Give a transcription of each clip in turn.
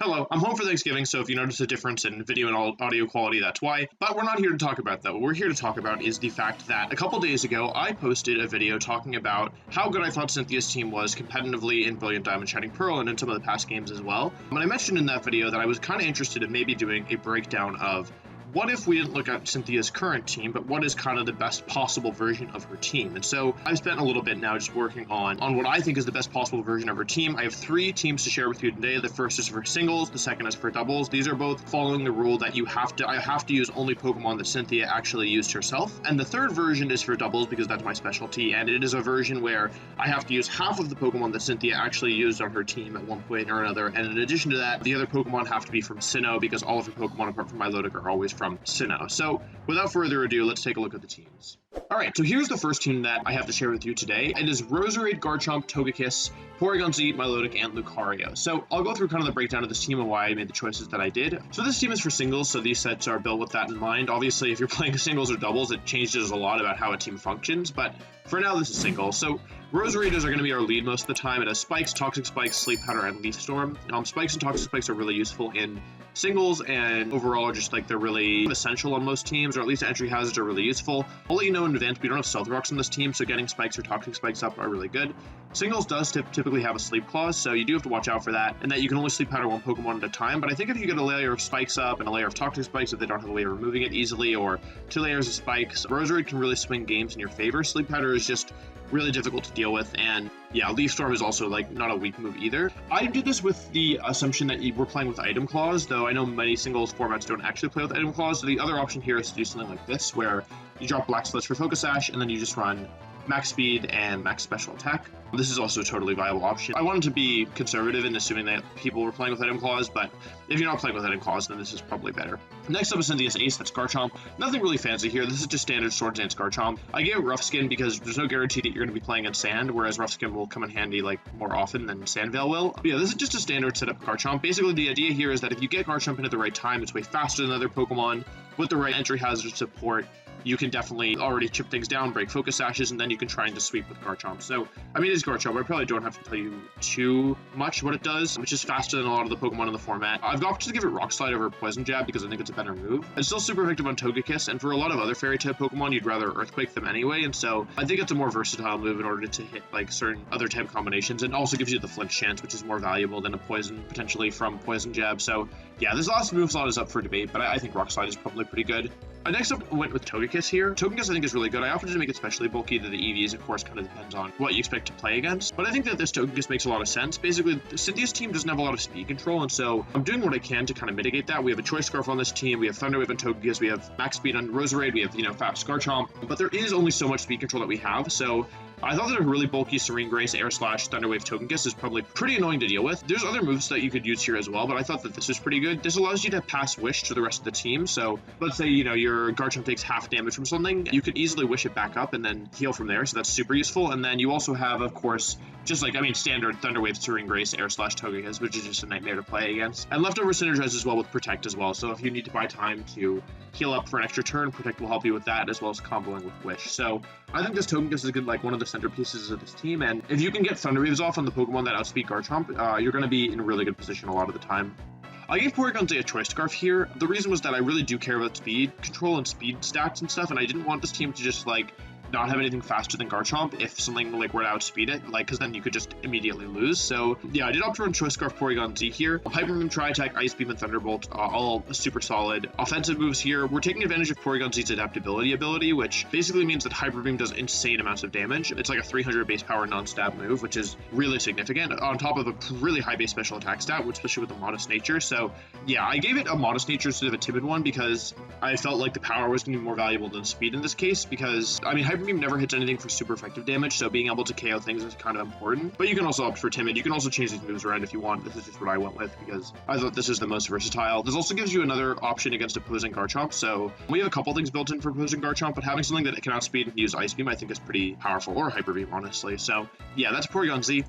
Hello, I'm home for Thanksgiving, so if you notice a difference in video and audio quality, that's why. But we're not here to talk about that. What we're here to talk about is the fact that a couple days ago, I posted a video talking about how good I thought Cynthia's team was competitively in Brilliant Diamond Shining Pearl and in some of the past games as well. And I mentioned in that video that I was kind of interested in maybe doing a breakdown of what if we didn't look at Cynthia's current team, but what is kind of the best possible version of her team? And so I've spent a little bit now just working on what I think is the best possible version of her team. I have 3 teams to share with you today. The first is for singles, the second is for doubles. These are both following the rule that I have to use only Pokemon that Cynthia actually used herself. And the third version is for doubles because that's my specialty, and it is a version where I have to use half of the Pokemon that Cynthia actually used on her team at one point or another. And in addition to that, the other Pokemon have to be from Sinnoh because all of her Pokemon apart from Milotic are always from Sinnoh. So without further ado, let's take a look at the teams. Alright, so here's the first team that I have to share with you today. It is Roserade, Garchomp, Togekiss, Porygon Z, Milotic, and Lucario. So I'll go through kind of the breakdown of this team and why I made the choices that I did. So this team is for singles, so these sets are built with that in mind. Obviously, if you're playing singles or doubles, it changes a lot about how a team functions, but for now, this is singles. So Roseraders are going to be our lead most of the time. It has Spikes, Toxic Spikes, Sleep Powder, and Leaf Storm. Spikes and Toxic Spikes are really useful in singles, and overall are just like they're really essential on most teams, or at least entry hazards are really useful. I'll let you know in advance, we don't have Stealth Rocks on this team, so getting Spikes or Toxic Spikes up are really good. Singles does typically have a Sleep Clause, so you do have to watch out for that, and that you can only Sleep Powder one Pokemon at a time, but I think if you get a layer of Spikes up and a layer of Toxic Spikes, if they don't have a way of removing it easily, or 2 layers of Spikes, Roserade can really swing games in your favor. Sleep Powder is just really difficult to deal with, and yeah, Leaf Storm is also like not a weak move either. I did this with the assumption that we're playing with Item Clause, though I know many singles formats don't actually play with Item Clause, so the other option here is to do something like this, where you drop Black Sludge for Focus Sash, and then you just run max speed and max special attack. This is also a totally viable option. I wanted to be conservative in assuming that people were playing with Item Clause, but if you're not playing with Item Clause, then this is probably better. Next up is Cynthia's Ace, that's Garchomp. Nothing really fancy here. This is just standard Swords Dance Garchomp. I gave it Rough Skin because there's no guarantee that you're going to be playing in sand, whereas Rough Skin will come in handy like more often than Sandveil will. But yeah, this is just a standard setup Garchomp. Basically, the idea here is that if you get Garchomp in at the right time, it's way faster than other Pokemon. With the right entry hazard support, you can definitely already chip things down, break Focus Sashes, and then you can try and just sweep with Garchomp. So, I mean, it's Garchomp. I probably don't have to tell you too much what it does, which is faster than a lot of the Pokemon in the format. I've opted to give it Rock Slide over Poison Jab because I think it's a better move. It's still super effective on Togekiss, and for a lot of other Fairy-type Pokemon, you'd rather Earthquake them anyway, and so I think it's a more versatile move in order to hit, like, certain other type combinations, and also gives you the flinch chance, which is more valuable than a Poison, potentially, from Poison Jab. So, yeah, this last move slot is up for debate, but I think Rock Slide is probably pretty good. Next up, went with Togekiss here. Togekiss I think is really good. I opted to make it especially bulky. The EVs, of course, kind of depends on what you expect to play against. But I think that this Togekiss makes a lot of sense. Basically, Cynthia's team doesn't have a lot of speed control, and so I'm doing what I can to kind of mitigate that. We have a Choice Scarf on this team. We have Thunderwave on Togekiss. We have max speed on Roserade. We have, fast Garchomp. But there is only so much speed control that we have, so I thought that a really bulky Serene Grace, Air Slash, Thunderwave Togekiss is probably pretty annoying to deal with. There's other moves that you could use here as well, but I thought that this was pretty good. This allows you to pass Wish to the rest of the team, so let's say, your Garchomp takes half damage from something, you could easily Wish it back up and then heal from there, so that's super useful. And then you also have, of course, standard Thunderwave, Serene Grace, Air Slash, Togekiss, which is just a nightmare to play against. And Leftover synergize as well with Protect as well, so if you need to buy time to heal up for an extra turn, Protect will help you with that, as well as comboing with Wish. So I think this Togekiss is good, one of the centerpieces of this team, and if you can get Thunder Waves off on the Pokemon that outspeed Garchomp, you're going to be in a really good position a lot of the time. I gave Porygon Z a Choice Scarf here. The reason was that I really do care about speed control and speed stats and stuff, and I didn't want this team to just, not have anything faster than Garchomp if something were to outspeed it, because then you could just immediately lose. So yeah, I did opt to run Choice Scarf Porygon Z here. Hyper Beam, Tri Attack, Ice Beam, and Thunderbolt, all super solid. Offensive moves here, we're taking advantage of Porygon Z's adaptability ability, which basically means that Hyper Beam does insane amounts of damage. It's like a 300 base power non-stab move, which is really significant, on top of a really high base special attack stat, especially with a modest nature. So yeah, I gave it a modest nature instead of a timid one because I felt like the power was going to be more valuable than speed in this case, because Hyper Beam never hits anything for super effective damage, so being able to KO things is kind of important. But you can also opt for timid. You can also change these moves around if you want. This is just what I went with because I thought this is the most versatile. This also gives you another option against opposing Garchomp, so we have a couple things built in for opposing Garchomp, but having something that can outspeed and use Ice Beam I think is pretty powerful, or Hyper Beam honestly. So yeah, that's Porygon Z.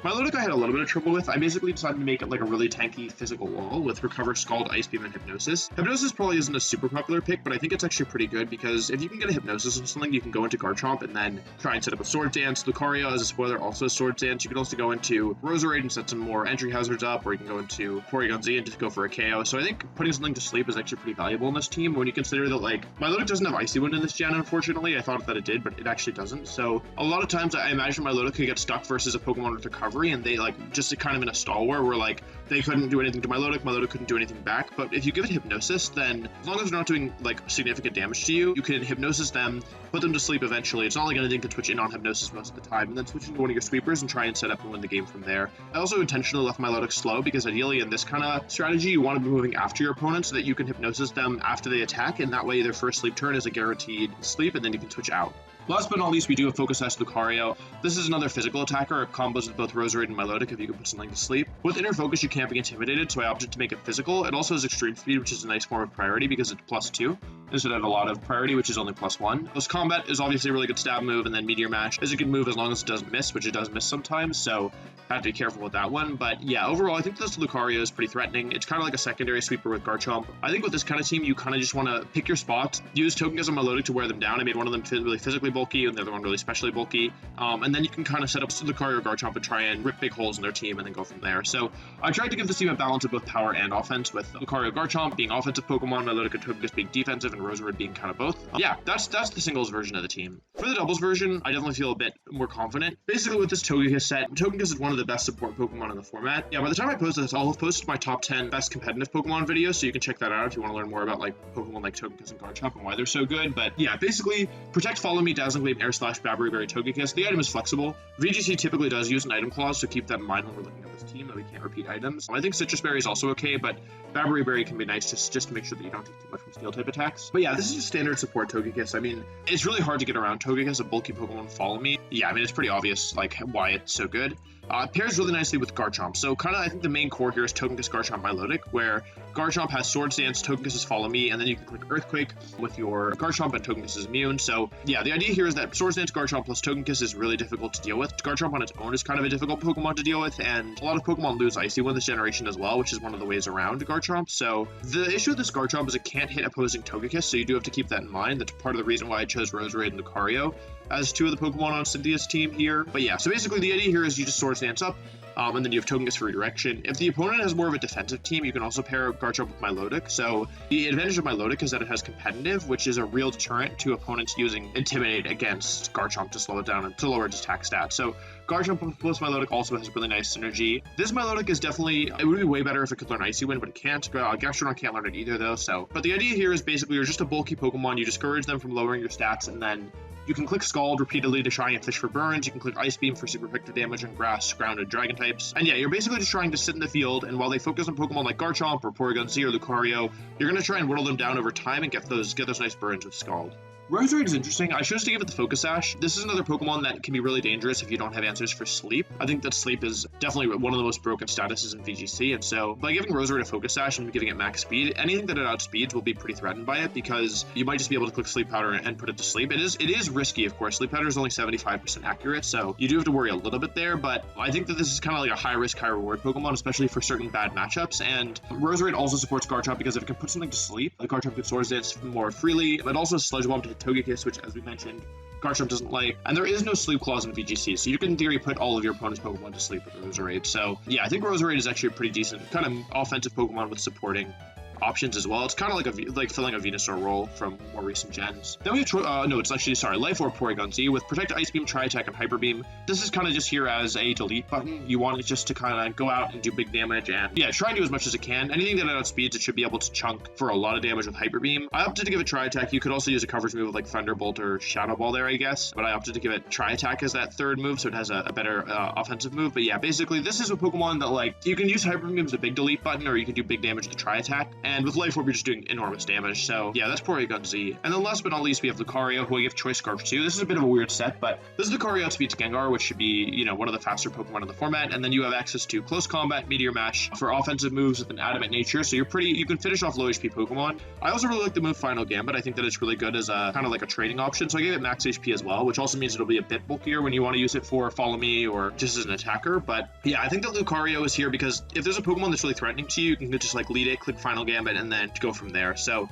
Milotic I had a little bit of trouble with. I basically decided to make it like a really tanky physical wall with Recover, Scald, Ice Beam, and Hypnosis. Hypnosis probably isn't a super popular pick, but I think it's actually pretty good because if you can get a Hypnosis or something, you can go into Garchomp and then try and set up a Sword Dance. Lucario, as a spoiler, also a Sword Dance. You can also go into Roserade and set some more entry hazards up, or you can go into Porygon Z and just go for a KO. So I think putting something to sleep is actually pretty valuable in this team when you consider that, like, Milotic doesn't have Icy Wind in this gen, unfortunately. I thought that it did, but it actually doesn't. So a lot of times I imagine Milotic could get stuck versus a Pokemon with Recovery, and they, like, just kind of in a stall where like, they couldn't do anything to Milotic couldn't do anything back. But if you give it Hypnosis, then as long as they're not doing, like, significant damage to you, you can Hypnosis them, put them to sleep eventually. It's not like anything can switch in on Hypnosis most of the time, and then switch into one of your sweepers and try and set up and win the game from there. I also intentionally left Milotic slow because ideally in this kind of strategy, you want to be moving after your opponent so that you can Hypnosis them after they attack, and that way their first sleep turn is a guaranteed sleep, and then you can switch out. Last but not least, we do have Focus Sash Lucario. This is another physical attacker. It combos with both Roserade and Milotic if you can put something to sleep. With Inner Focus, you can't be intimidated, so I opted to make it physical. It also has Extreme Speed, which is a nice form of priority because it's +2, instead of a lot of priority, which is only +1. Close Combat is obviously a really good stab move, and then Meteor Mash is a good move as long as it doesn't miss, which it does miss sometimes, so I have to be careful with that one. But yeah, overall, I think this Lucario is pretty threatening. It's kind of like a secondary sweeper with Garchomp. I think with this kind of team, you kind of just want to pick your spots, use Togekiss and Milotic to wear them down. I made one of them really physically bulky, and the other one really specially bulky, and then you can kind of set up Lucario or Garchomp and try and rip big holes in their team and then go from there. So I tried to give this team a balance of both power and offense, with Lucario, Garchomp being offensive Pokemon, Milotic and Togekiss being defensive, and Roserade being kind of both. Yeah, that's the singles version of the team. For the doubles version, I definitely feel a bit more confident. Basically with this Togekiss set, Togekiss is one of the best support Pokemon in the format. Yeah, by the time I post this, I'll have posted my top 10 best competitive Pokemon videos, so you can check that out if you want to learn more about, like, Pokemon like Togekiss and Garchomp and why they're so good. But yeah, basically, Protect, Follow Me, Dazzling Gleam, Air Slash, Babbery Berry, Togekiss. The item is flexible. VGC typically does use an item clause, so keep that in mind when we're looking at this team, that we can't repeat items. I think Citrus Berry is also okay, but Babbery Berry can be nice just to make sure that you don't take too much from Steel type attacks. But yeah, this is just standard support Togekiss. I mean, it's really hard to get around Togekiss, a bulky Pokemon with Follow Me. Yeah, I mean, it's pretty obvious, like, why it's so good. It pairs really nicely with Garchomp. So kind of, I think the main core here is Togekiss, Garchomp, Milotic, where Garchomp has Sword Dance, Togekiss is Follow Me, and then you can click Earthquake with your Garchomp, and Togekiss is immune. So yeah, the idea here is that Sword Dance, Garchomp plus Togekiss is really difficult to deal with. Garchomp on its own is kind of a difficult Pokemon to deal with, and a lot of Pokemon lose Icy Wind this generation as well, which is one of the ways around Garchomp. So the issue with this Garchomp is it can't hit opposing Togekiss, so you do have to keep that in mind. That's part of the reason why I chose Roserade and Lucario as two of the Pokemon on Cynthia's team here. But yeah, so basically the idea here is you just Sword Dance up, and then you have Togekiss for redirection. If the opponent has more of a defensive team, you can also pair Garchomp with Milotic. So the advantage of Milotic is that it has competitive, which is a real deterrent to opponents using Intimidate against Garchomp to slow it down and to lower its attack stats. So Garchomp plus Milotic also has really nice synergy. This Milotic is definitely, it would be way better if it could learn Icy Wind, but it can't. Gastrodon can't learn it either though, so. But the idea here is basically you're just a bulky Pokemon, you discourage them from lowering your stats, and then you can click Scald repeatedly to try and fish for burns. You can click Ice Beam for super effective damage on grass, ground, and dragon types. And yeah, you're basically just trying to sit in the field, and while they focus on Pokemon like Garchomp or Porygon Z or Lucario, you're going to try and whittle them down over time and get those nice burns with Scald. Roserade is interesting. I chose to give it the Focus Sash. This is another Pokemon that can be really dangerous if you don't have answers for sleep. I think that sleep is definitely one of the most broken statuses in VGC, and so by giving Roserade a Focus Sash and giving it max speed, anything that it outspeeds will be pretty threatened by it, because you might just be able to click Sleep Powder and put it to sleep. It is risky, of course. Sleep Powder is only 75% accurate, so you do have to worry a little bit there, but I think that this is kind of like a high risk, high reward Pokemon, especially for certain bad matchups. And Roserade also supports Garchomp because if it can put something to sleep, the Garchomp can Sword Dance more freely. It also has Sludge Bomb to Togekiss, which, as we mentioned, Garchomp doesn't like, and there is no sleep clause in VGC, so you can in theory put all of your opponent's Pokemon to sleep with Roserade. So yeah, I think Roserade is actually a pretty decent kind of offensive Pokemon with supporting options as well. It's kind of like filling a Venusaur role from more recent gens. Then we have Life Orb Porygon Z with Protect, Ice Beam, Tri Attack, and Hyper Beam. This is kind of just here as a delete button. You want it just to kind of go out and do big damage, and yeah, try and do as much as it can. Anything that it outspeeds, it should be able to chunk for a lot of damage with Hyper Beam. I opted to give it Tri Attack. You could also use a coverage move like Thunderbolt or Shadow Ball there, I guess, but I opted to give it Tri Attack as that third move, so it has a better offensive move. But yeah, basically this is a Pokemon that, like, you can use Hyper Beam as a big delete button, or you can do big damage with Tri Attack. and with Life Orb, you're just doing enormous damage. So yeah, that's Porygon Z. And then last but not least, we have Lucario, who I give Choice Scarf to. This is a bit of a weird set, but this is Lucario outspeeds Gengar, which should be, you know, one of the faster Pokemon in the format. And then you have access to Close Combat, Meteor Mash for offensive moves with an adamant nature. So you can finish off low HP Pokemon. I also really like the move Final Gambit. I think that it's really good as a kind of like a trading option. So I gave it max HP as well, which also means it'll be a bit bulkier when you want to use it for Follow Me or just as an attacker. But yeah, I think that Lucario is here because if there's a Pokemon that's really threatening to you, you can just like lead it, click Final Gambit, and then go from there. So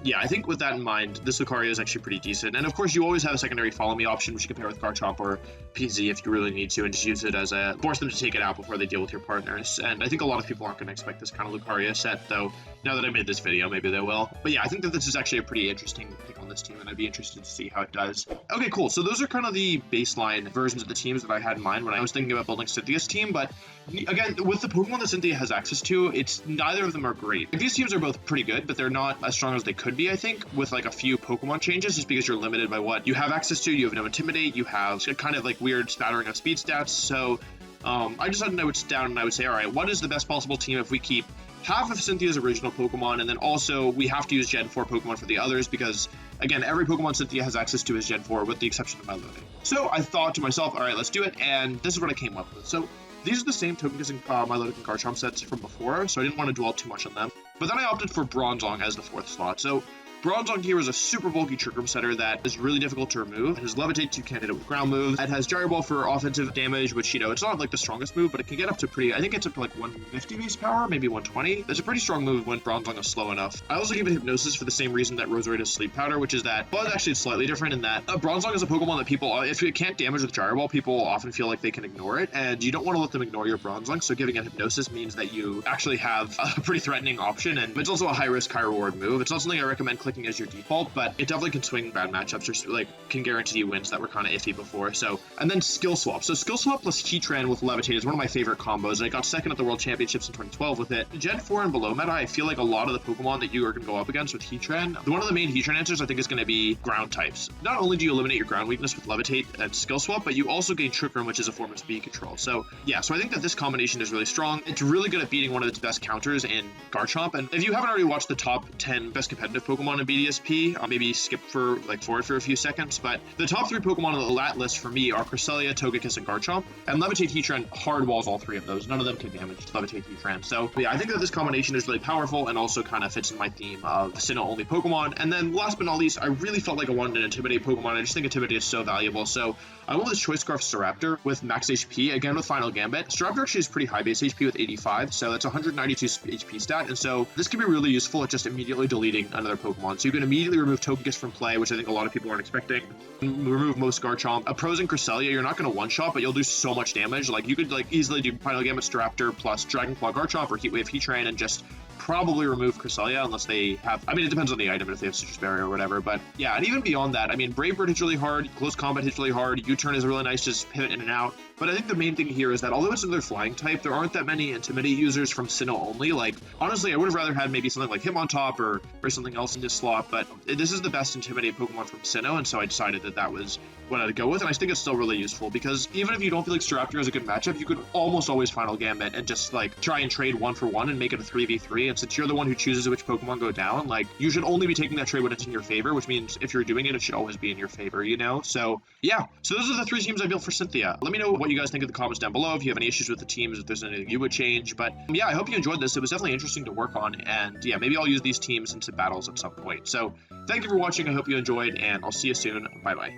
yeah, I think with that in mind, this Lucario is actually pretty decent. And of course, you always have a secondary Follow Me option, which you can pair with Garchomp or PZ if you really need to, and just use it as a force them to take it out before they deal with your partners. And I think a lot of people aren't going to expect this kind of Lucario set, though. Now that I made this video, maybe they will. But yeah, I think that this is actually a pretty interesting pick on this team, and I'd be interested to see how it does. Okay, cool. So those are kind of the baseline versions of the teams that I had in mind when I was thinking about building Cynthia's team. But again, with the Pokemon that Cynthia has access to, neither of them are great. These teams are both pretty good, but they're not as strong as they could be, I think, with like a few Pokemon changes, just because you're limited by what you have access to. You have no Intimidate, you have kind of like weird spattering of speed stats. So I decided I would sit down and I would say, all right, what is the best possible team if we keep half of Cynthia's original Pokemon, and then also we have to use Gen 4 Pokemon for the others because, again, every Pokemon Cynthia has access to is Gen 4 with the exception of Milotic. So I thought to myself, all right, let's do it, and this is what I came up with. So these are the same Togekiss and Milotic and Garchomp sets from before, so I didn't want to dwell too much on them. But then I opted for Bronzong as the fourth slot. So Bronzong here is a super bulky Trick Room setter that is really difficult to remove. It has Levitate to candidate with ground moves. It has Gyro Ball for offensive damage, which, you know, it's not like the strongest move, but it can get up to I think it's up to like 150 base power, maybe 120. That's a pretty strong move when Bronzong is slow enough. I also give it Hypnosis for the same reason that Roserade has Sleep Powder, which is that, but actually it's slightly different in that Bronzong is a Pokemon that people, if it can't damage with Gyro Ball, people often feel like they can ignore it, and you don't want to let them ignore your Bronzong, so giving it Hypnosis means that you actually have a pretty threatening option, and it's also a high risk, high reward move. It's not something I recommend clicking as your default, but it definitely can swing bad matchups or like can guarantee you wins that were kind of iffy before. So, and then Skill Swap. So Skill Swap plus Heatran with Levitate is one of my favorite combos. I got second at the World Championships in 2012 with it. Gen 4 and below meta, I feel like a lot of the Pokemon that you are going to go up against with Heatran, one of the main Heatran answers I think is going to be ground types. Not only do you eliminate your ground weakness with Levitate and Skill Swap, but you also gain Trick Room, which is a form of speed control. So yeah, so I think that this combination is really strong. It's really good at beating one of its best counters in Garchomp. And if you haven't already watched the top 10 best competitive Pokemon in BDSP, maybe skip forward for a few seconds, but the top 3 Pokemon on the lat list for me are Cresselia, Togekiss, and Garchomp, and Levitate Heatran hard walls all 3 of those. None of them can damage Levitate Heatran. So yeah, I think that this combination is really powerful and also kind of fits in my theme of Sinnoh only Pokemon. And then last but not least, I really felt like I wanted an Intimidate Pokemon. I just think Intimidate is so valuable. So I went with Choice Scarf Staraptor with max HP, again with Final Gambit. Staraptor actually has pretty high base HP with 85, so that's 192 HP stat, and so this can be really useful at just immediately deleting another Pokemon. So you can immediately remove Togekiss from play, which I think a lot of people aren't expecting. Remove most Garchomp. Opposing Cresselia, you're not going to one-shot, but you'll do so much damage. Like, you could like easily do Final Gambit Staraptor plus Dragon Claw Garchomp or Heatwave Heatran and just probably remove Cresselia unless they have, I mean, it depends on the item if they have Citrus Barrier or whatever, but yeah, and even beyond that, I mean, Brave Bird hits really hard, Close Combat hits really hard, U-Turn is really nice to just pivot in and out, but I think the main thing here is that although it's another flying type, there aren't that many Intimidate users from Sinnoh only. Like, honestly, I would have rather had maybe something like Hitmontop or something else in this slot, but this is the best Intimidate Pokemon from Sinnoh, and so I decided that that was what I'd go with, and I think it's still really useful, because even if you don't feel like Staraptor is a good matchup, you could almost always Final Gambit and just, like, try and trade 1-for-1 and make it a 3v3, and since you're the one who chooses which Pokemon go down, like, you should only be taking that trade when it's in your favor, which means if you're doing it, it should always be in your favor, you know? So, yeah. So those are the 3 teams I built for Cynthia. Let me know what you guys think in the comments down below, if you have any issues with the teams, if there's anything you would change, but yeah, I hope you enjoyed this. It was definitely interesting to work on, and yeah, maybe I'll use these teams into battles at some point. So, thank you for watching, I hope you enjoyed, and I'll see you soon. Bye-bye.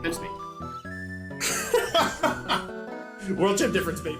It's me. World Champ difference, baby.